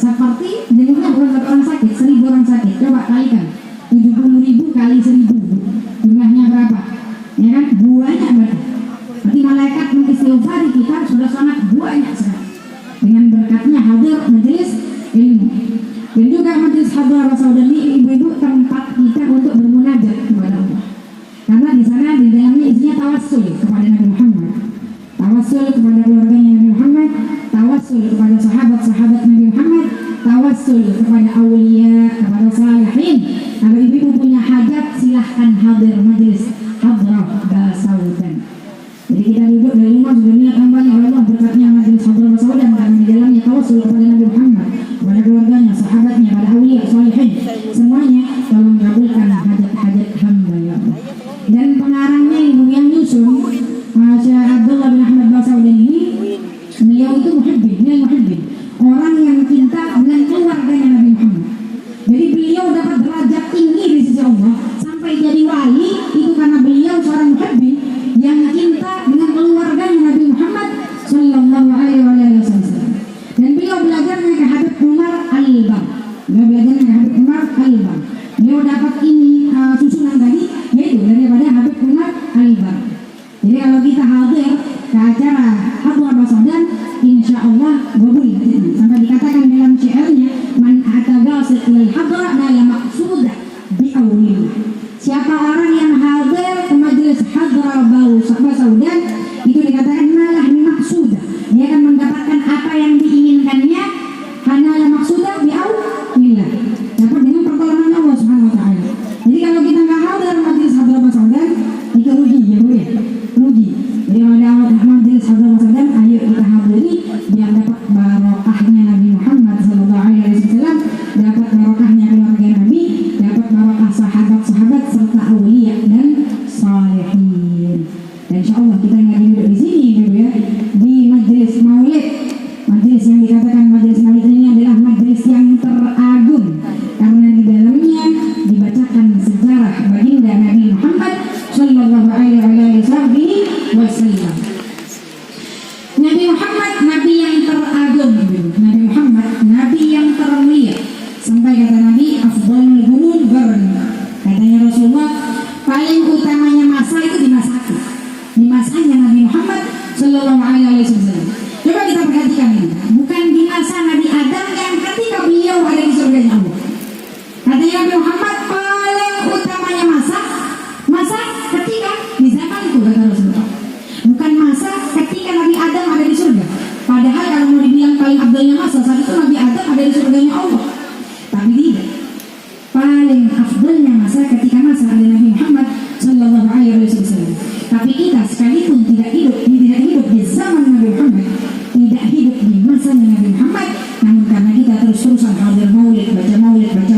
Seperti jenguknya bukan satu orang sakit, 1000 orang sakit. Coba kalikan 70.000 kali 1000. tawassul kepada sahabat-sahabat Nabi Muhammad, tawassul kepada aulia, kepada salihin. Kalau ibu punya hajat silahkan hadir majelis hadrah Basaudan. Jadi kita duduk dari rumah sudah niat tambahnya oleh Allah berkatnya majelis hadrah Basaudan karena di dalamnya tawassul kepada Nabi Muhammad, kepada keluarganya, sahabatnya, kepada aulia, salihin, semuanya tolong kabulkan hajat-hajat hamba ya Allah. Dan pengarangnya ibu yang nyusun Syekh Abdullah bin Ahmad Basaudan ini, beliau itu muhibbin, orang yang cinta dengan keluarganya Nabi Muhammad. Jadi beliau dapat derajat tinggi di sisi Allah sampai jadi wali itu karena beliau seorang muhibbin yang cinta dengan keluarganya Nabi Muhammad sallallahu alaihi wasallam. Dan beliau belajarnya ke Habib Umar Al-Bar. Beliau dapat ini susunan tadi yaitu daripada Habib Umar Al-Bar. Jadi kalau kita hadir ke acara Hadrah Basaudan, insya Allah boleh sampai dikatakan dalam syairnya, man atagasit lil hadrah nala maqsudah bi'aunillah. Siapa orang yang hadir ke majelis Hadrah Basaudan itu dikatakan nalah maqsudah, dia akan mendapatkan apa yang diinginkannya, nala maqsudah bi'aunillah, dapat dengan pertolongan Allah Subhanahu wa taala. Jadi kalau kita nggak hadir majelis Hadrah Basaudan itu rugi ya Bu ya. Jadi ada majelis Hadrah Basaudan, ayo kita hadiri biar dapat barokahnya Nabi Muhammad sallallahu alaihi wasallam, dapat barokahnya keluarga Nabi, dapat barokah sahabat-sahabat serta aulia dan salihin. Dan insyaallah kita nggak duduk di sini dulu ya, di majelis Maulid. Majelis yang dikatakan majelis Maulid ini adalah majelis yang teragung karena di dalamnya dibacakan sejarah baginda Nabi Muhammad sallallahu alaihi wasallam. Nabi Muhammad nabi yang teragung, Nabi Muhammad nabi yang termulia. Sampai kata Nabi, afdhalul qurun qarni. Katanya Rasulullah, paling utamanya masa itu di masaku, di masanya Nabi Muhammad sallallahu alaihi wasallam. Coba kita perhatikan ini, bukan di masa Nabi Adam yang ketika beliau ada di surga Allah. Katanya Nabi Muhammad paling utamanya masa ketika di zaman itu, kata Rasulullah. Bukan masa ketika Nabi Adam ada di surga. Padahal kalau mau dibilang paling afdalnya masa, saat itu Nabi Adam ada di surganya Allah. Tapi tidak. Paling afdalnya masa ketika masa ada Nabi Muhammad sallallahu alaihi wasallam. Tapi kita sekalipun tidak hidup di zaman Nabi Muhammad, tidak hidup di masa Nabi Muhammad, namun karena kita terus-terusan hadir maulid, baca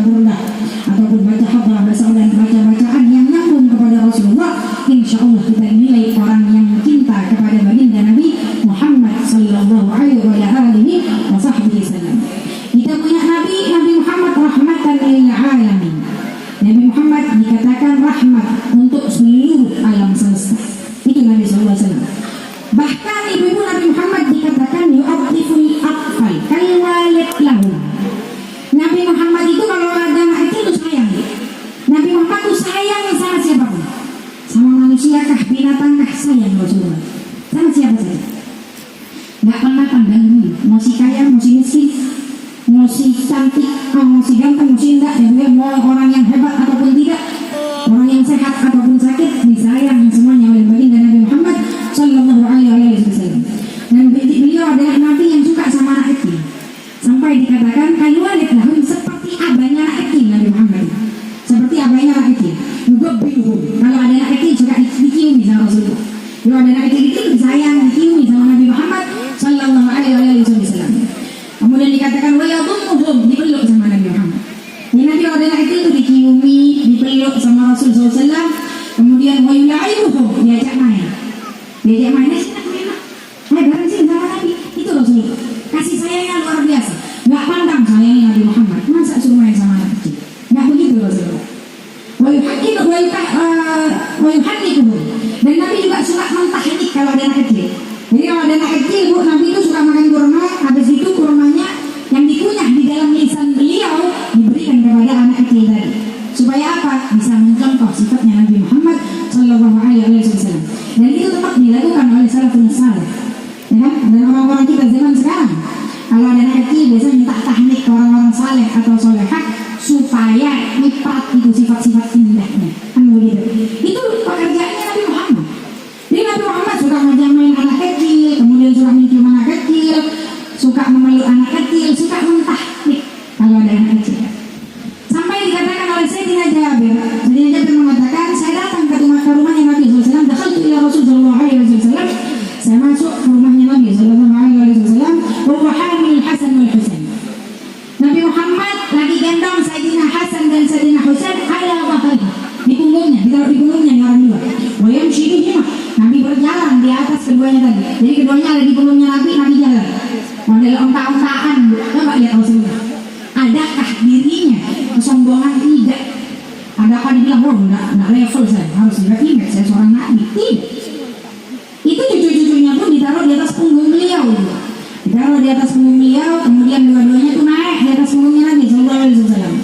burdah, ataupun baca hadrah Basaudan, baca bacaan yang nyambung kepada Rasulullah, insya Allah kita nilai orang yang cinta kepada baginda Nabi Muhammad sallallahu alaihi wasallam. Kita punya Nabi Muhammad rahmatan lil alamin. Nabi Muhammad dikatakan rahmat untuk seluruh alam semesta. Itu Nabi sallallahu alaihi wasallam. Bahkan ibu Nabi Muhammad dikatakan yu'atiful atfal kal walid lahum. Nabi Muhammad itu kalau ada anak kecil itu sayang. Nabi Muhammad itu sayang sama siapapun. Sama manusia kah, binatang kah, sayang Rasulullah. Sama siapa saja. Gak pernah pandang bulu. Mau si kaya, mau si miskin, mau si cantik, mau si ganteng, mau si indah, dan mau orang yang hebat ataupun tidak, orang yang sehat ataupun sakit, disayang semuanya oleh baginda Nabi Muhammad sallallahu alaihi wasallam. Dan beliau adalah nabi yang suka sama anak kecil. Sampai dikatakan kayu walid lahum, seperti abahnya anak kecil Nabi Muhammad. Seperti abahnya anak kecil. Kalau ada anak kecil suka diciumi sama Rasulullah. Kalau ada anak kecil itu disayang, diciumi sama Nabi Muhammad sallallahu alaihi wasallam. Kemudian dikatakan wa yadhumuhum, dipeluk sama Nabi Muhammad. Jadi Nabi kalau ada anak kecil itu diciumi, dipeluk sama Rasulullah SAW. Kemudian wa yulaibuhum, diajak main. Diajak mainnya sih enak. Bareng sih sama Nabi. Itu Rasulullah. Kasih sayangnya luar biasa. Enggak pandang sayangnya Nabi Muhammad. Masa suruh main sama anak kecil? Enggak begitu Rasulullah. Wa yuhannikuhum. Dan Nabi juga suka mentahnik kalau ada anak kecil. Jadi kalau ada anak kecil, Bu, Nabi itu suka makan kurma. Habis itu kurmanya yang dikunyah di dalam lisan beliau diberikan kepada anak kecil tadi. Supaya apa? Bisa mencontoh sifatnya Nabi Muhammad sallallahu alaihi wasallam. Dan itu tetap dilakukan oleh salafun salih. Ya kan? Dan orang-orang kita zaman sekarang, kalau ada anak kecil biasanya minta tahnik ke orang-orang saleh atau solehah supaya nyiprat itu sifat-sifat indahnya. Kan begitu. Itu pekerjaannya Nabi Muhammad. Jadi Nabi Muhammad suka ngajak main anak kecil, kemudian suka mencium anak kecil, suka ditaruh di punggungnya nih orang dua. Wayam sini mah Nabi berjalan di atas keduanya tadi. Jadi keduanya ada di punggungnya Nabi jalan. Model onta-ontaan, coba lihat Rasulullah. Adakah dirinya kesombongan? Tidak. Adakah dibilang, oh enggak level saya, harus ingat saya seorang Nabi? Tidak. Itu cucu-cucunya pun ditaruh di atas punggung beliau. Ditaruh di atas punggung beliau, kemudian dua-duanya tuh naik di atas punggungnya Nabi Sallallahu Alaihi Wasallam.